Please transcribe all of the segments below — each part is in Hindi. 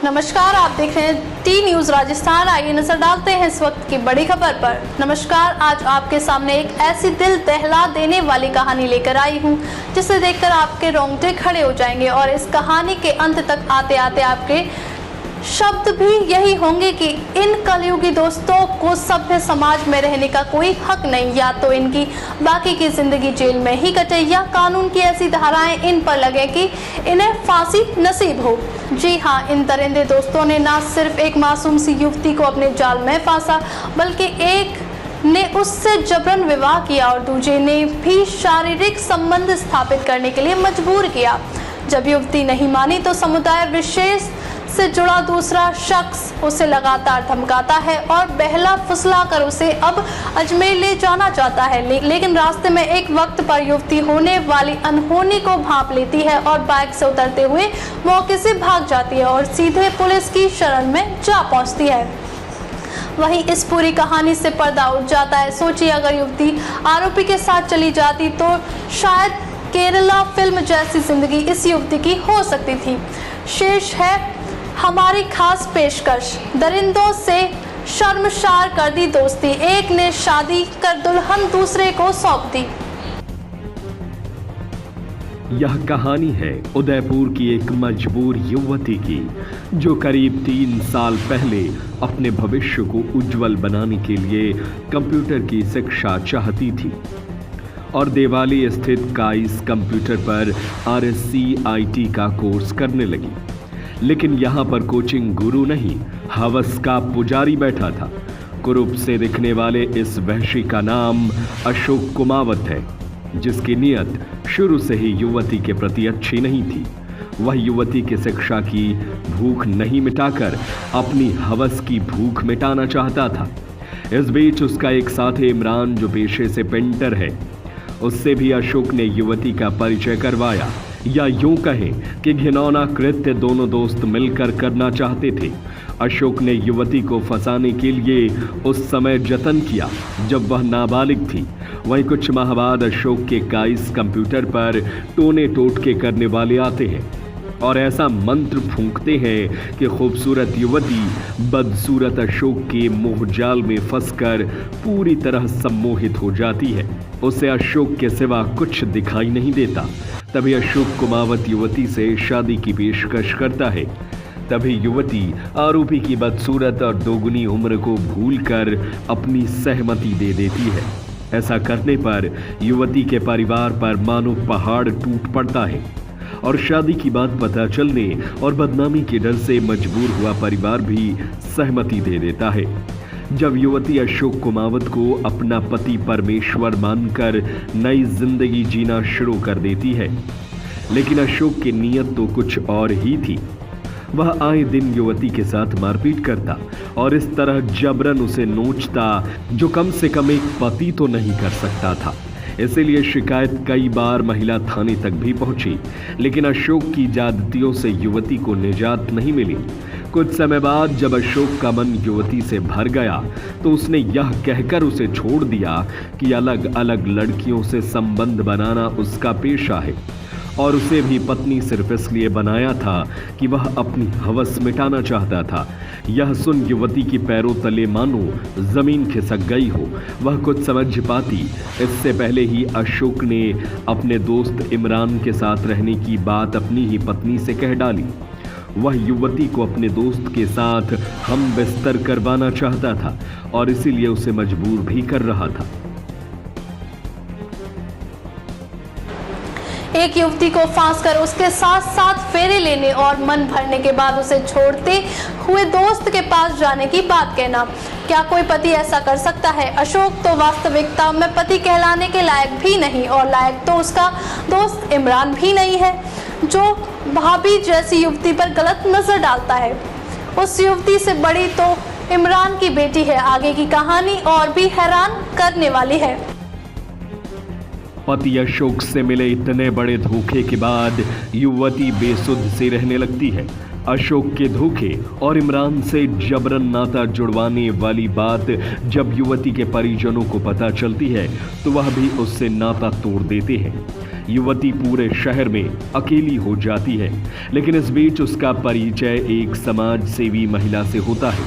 नमस्कार, आप देख रहे हैं टी न्यूज राजस्थान। आइए नजर डालते हैं इस वक्त की बड़ी खबर पर। नमस्कार, आज आपके सामने एक ऐसी दिल दहला देने वाली कहानी लेकर आई हूं जिसे देखकर आपके रोंगटे खड़े हो जाएंगे और इस कहानी के अंत तक आते आते आपके शब्द भी यही होंगे कि इन कलयुगी दोस्तों को सभ्य समाज में रहने का कोई हक नहीं। या तो इनकी बाकी की जिंदगी जेल में ही कटे या कानून की ऐसी धाराएं इन पर लगे कि इन्हें फांसी नसीब हो। जी हाँ, इन दरिंदे दोस्तों ने ना सिर्फ एक मासूम सी युवती को अपने जाल में फांसा, बल्कि एक ने उससे जबरन विवाह किया और दूसरे ने भी शारीरिक संबंध स्थापित करने के लिए मजबूर किया। जब युवती नहीं मानी तो समुदाय विशेष से जुड़ा दूसरा शख्स उसे लगातार धमकाता है और बहला फुसला कर उसे अब अजमेर ले जाना चाहता है। लेकिन रास्ते में एक वक्त पर युवती होने वाली अनहोनी को भांप लेती है और बाइक से उतरते हुए मौके से भाग जाती है और सीधे पुलिस की शरण में जा पहुंचती है। वहीं इस पूरी कहानी से पर्दा उठ जाता है। सोचिए, अगर युवती आरोपी के साथ चली जाती तो शायद केरला फिल्म जैसी जिंदगी इस युवती की हो सकती थी। शेष है हमारी खास पेशकश। दरिंदों से शर्मसार कर दी दोस्ती, एक ने शादी कर दुल्हन दूसरे को सौंप दी। यह कहानी है उदयपुर की एक मजबूर युवती की, जो करीब 3 साल पहले अपने भविष्य को उज्जवल बनाने के लिए कंप्यूटर की शिक्षा चाहती थी और देवाली स्थित काइस कंप्यूटर पर RSCIT का कोर्स करने लगी। लेकिन यहाँ पर कोचिंग गुरु नहीं, हवस का पुजारी बैठा था। कुरूप से दिखने वाले इस वहशी का नाम अशोक कुमावत है, जिसकी नियत शुरू से ही युवती के प्रति अच्छी नहीं थी। वह युवती की शिक्षा की भूख नहीं मिटाकर अपनी हवस की भूख मिटाना चाहता था। इस बीच उसका एक साथी इमरान, जो पेशे से पेंटर है, उससे भी अशोक ने युवती का परिचय करवाया, या यूं कहें कि घिनौना कृत्य दोनों दोस्त मिलकर करना चाहते थे। अशोक ने युवती को फंसाने के लिए उस समय जतन किया जब वह नाबालिग थी। वहीं कुछ माह बाद अशोक के काइस कंप्यूटर पर टोने टोटके करने वाले आते हैं और ऐसा मंत्र फूंकते हैं कि खूबसूरत युवती बदसूरत अशोक के मोहजाल में फंसकर पूरी तरह सम्मोहित हो जाती है। उसे अशोक के सिवा कुछ दिखाई नहीं देता। तभी अशोक कुमावत युवती से शादी की पेशकश करता है। तभी युवती आरोपी की बदसूरत और दोगुनी उम्र को भूलकर अपनी सहमति दे देती है। ऐसा करने पर युवती के परिवार पर मानो पहाड़ टूट पड़ता है और शादी की बात पता चलने और बदनामी के डर से मजबूर हुआ परिवार भी सहमति दे देता है। जब युवती अशोक कुमावत को अपना पति परमेश्वर मानकर नई जिंदगी जीना शुरू कर देती है, लेकिन अशोक की नीयत तो कुछ और ही थी। वह आए दिन युवती के साथ मारपीट करता और इस तरह जबरन उसे नोचता, जो कम से कम एक पति तो नहीं कर सकता था। इसीलिए शिकायत कई बार महिला थाने तक भी पहुंची, लेकिन अशोक की ज्यादतियों से युवती को निजात नहीं मिली। कुछ समय बाद जब अशोक का मन युवती से भर गया तो उसने यह कहकर उसे छोड़ दिया कि अलग अलग लड़कियों से संबंध बनाना उसका पेशा है और उसे भी पत्नी सिर्फ इसलिए बनाया था कि वह अपनी हवस मिटाना चाहता था। यह सुन युवती की पैरों तले मानो जमीन खिसक गई हो। वह कुछ समझ पाती इससे पहले ही अशोक ने अपने दोस्त इमरान के साथ रहने की बात अपनी ही पत्नी से कह डाली। वह युवती को अपने दोस्त के साथ हम बिस्तर करवाना चाहता था और इसीलिए उसे मजबूर भी कर रहा था। एक युवती को फांसकर उसके साथ साथ फेरे लेने और मन भरने के बाद उसे छोड़ते हुए दोस्त के पास जाने की बात कहना, क्या कोई पति ऐसा कर सकता है? अशोक तो वास्तविकता में पति कहलाने के लायक भी नहीं और लायक तो उसका दोस्त इमरान भी नहीं है, जो भाभी जैसी युवती पर गलत नजर डालता है। उस युवती से बड़ी तो इमरान की बेटी है। आगे की कहानी और भी हैरान करने वाली है। पति अशोक से मिले इतने बड़े धोखे के बाद युवती बेसुध सी रहने लगती है। अशोक के धोखे और इमरान से जबरन नाता जुड़वाने वाली बात जब युवती के परिजनों को पता चलती है तो वह भी उससे नाता तोड़ देते हैं। युवती पूरे शहर में अकेली हो जाती है, लेकिन इस बीच उसका परिचय एक समाज सेवी महिला से होता है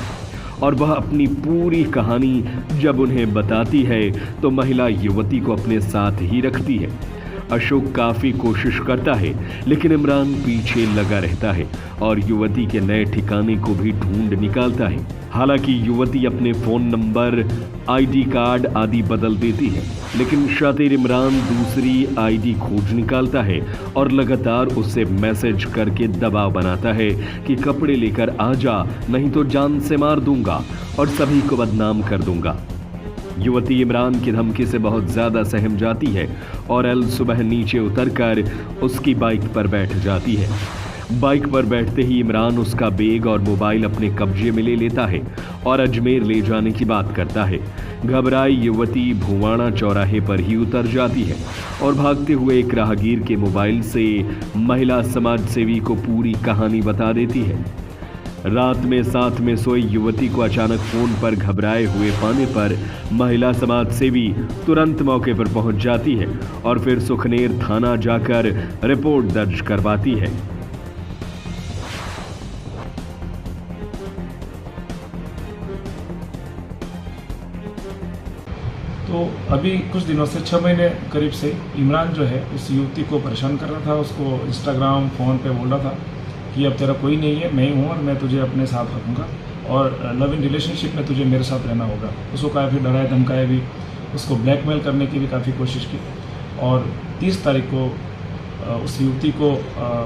और वह अपनी पूरी कहानी जब उन्हें बताती है तो महिला युवती को अपने साथ ही रखती है। अशोक काफी कोशिश करता है, लेकिन इमरान पीछे लगा रहता है और युवती के नए ठिकाने को भी ढूंढ निकालता है। हालांकि युवती अपने फोन नंबर, आईडी कार्ड आदि बदल देती है, लेकिन शातिर इमरान दूसरी आईडी खोज निकालता है और लगातार उसे मैसेज करके दबाव बनाता है कि कपड़े लेकर आ जा, नहीं तो जान से मार दूंगा और सभी को बदनाम कर दूंगा। युवती इमरान की धमकी से बहुत ज्यादा सहम जाती है और एल सुबह नीचे उतरकर उसकी बाइक पर बैठ जाती है। बाइक पर बैठते ही इमरान उसका बैग और मोबाइल अपने कब्जे में ले लेता है और अजमेर ले जाने की बात करता है। घबराई युवती भुवाणा चौराहे पर ही उतर जाती है और भागते हुए एक राहगीर के मोबाइल से महिला समाज सेवी को पूरी कहानी बता देती है। रात में साथ में सोई युवती को अचानक फोन पर घबराए हुए पाने पर महिला समाज सेवी तुरंत मौके पर पहुंच जाती है और फिर सुखनेर थाना जाकर रिपोर्ट दर्ज करवाती है। तो अभी कुछ दिनों से 6 महीने करीब से इमरान जो है उस युवती को परेशान कर रहा था। उसको इंस्टाग्राम फ़ोन पे बोल रहा था कि अब तेरा कोई नहीं है, मैं ही हूँ और मैं तुझे अपने साथ रखूँगा और लव इन रिलेशनशिप में तुझे मेरे साथ रहना होगा। उसको काफ़ी डराया धमकाया भी, उसको ब्लैकमेल करने की भी काफ़ी कोशिश की। और 30 तारीख को उस युवती को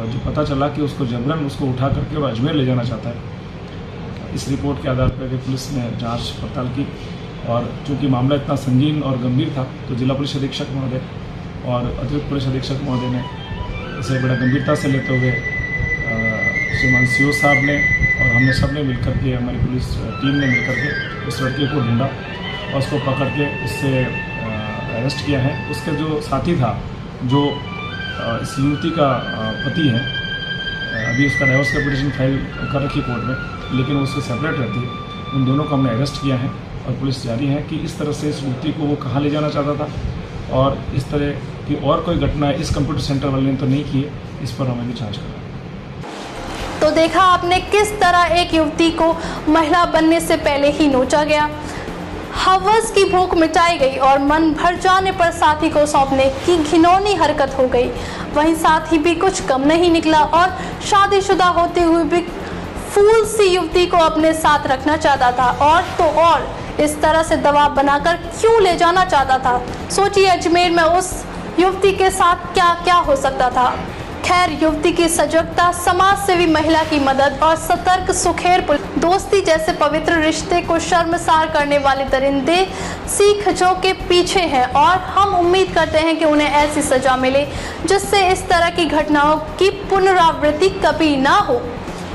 जो पता चला कि उसको जबरन उसको उठा करके वो अजमेर ले जाना चाहता है। इस रिपोर्ट के आधार पर पुलिस ने जाँच पड़ताल की और चूँकि मामला इतना संगीन और गंभीर था तो जिला पुलिस अधीक्षक महोदय और अतिरिक्त पुलिस अधीक्षक महोदय ने इसे बड़ा गंभीरता से लेते हुए श्रीमान सीओ साहब ने और हमने सब ने मिलकर के, हमारी पुलिस टीम ने मिलकर के उस लड़के को ढूंढा और उसको पकड़ के उससे अरेस्ट किया है। उसके जो साथी था, जो इस युवती का पति है, अभी उसका डाइवोर्स का पिटीशन फाइल कर रखी कोर्ट में, लेकिन वो उससे सेपरेट रहती है। उन दोनों को हमने अरेस्ट किया है और पुलिस जारी है कि इस तरह से इस युवती को वो कहाँ ले जाना चाहता था और इस तरह की और कोई घटना इस कंप्यूटर सेंटर वाले ने तो नहीं की है, इस पर हमें भी जाँच करना। तो देखा आपने किस तरह एक युवती को महिला बनने से पहले ही नोचा गया, हवस की भूख मिटाई गई और मन भर जाने पर साथी को सौंपने की घिनौनी हरकत हो गई। वहीं साथी भी कुछ कम नहीं निकला और शादीशुदा होते हुए भी फूल सी युवती को अपने साथ रखना चाहता था और तो और इस तरह से दबाव बनाकर क्यों ले जाना चाहता था। सोचिए अजमेर में उस युवती के साथ क्या क्या हो सकता था। खैर, युवती की सजगता, समाज सेवी महिला की मदद और सतर्क सुखेर दोस्ती जैसे पवित्र रिश्ते को शर्मसार करने वाले दरिंदे सीखजों के पीछे हैं और हम उम्मीद करते हैं कि उन्हें ऐसी सजा मिले जिससे इस तरह की घटनाओं की पुनरावृत्ति कभी ना हो।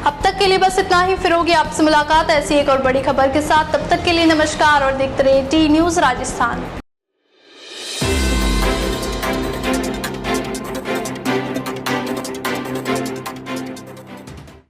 अब तक के लिए बस इतना ही। फिर होगी आपसे मुलाकात ऐसी एक और बड़ी खबर के साथ। तब तक के लिए नमस्कार और देखते रहिए टी न्यूज़ राजस्थान।